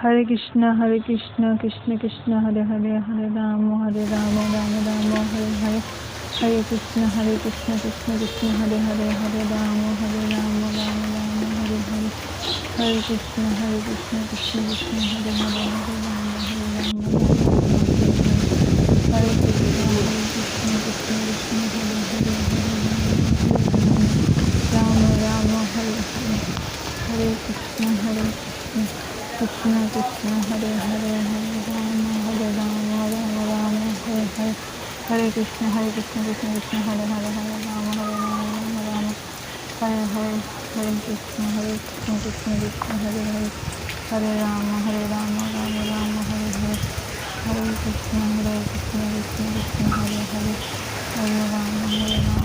Hare Krishna, Krishna Krishna, Hare Hare, Hare Rama, Rama Rama, Hare Hare. Hare Krishna, Krishna Krishna, Hare Hare, Hare Rama, Rama Rama, Hare Hare. Hare Krishna, Krishna Krishna, Hare Hare, Hare Rama, Rama Rama, Hare Hare. Hare Krishna, Krishna Krishna, Hare Hare, Hare Rama, Rama Hare Hare. Hare Krishna, Krishna Krishna, Hare Hare, Hare Rama, Rama Rama, Hare Hare. Hare Krishna, Krishna Krishna, Hare Hare, Hare Rama, Rama, Hare Hare. Hare Krishna, Krishna Krishna, Hare Hare, Hare Rama, Rama Rama, Hare Hare. Hare Krishna, Krishna Krishna, Hare Hare, Hare Rama, Rama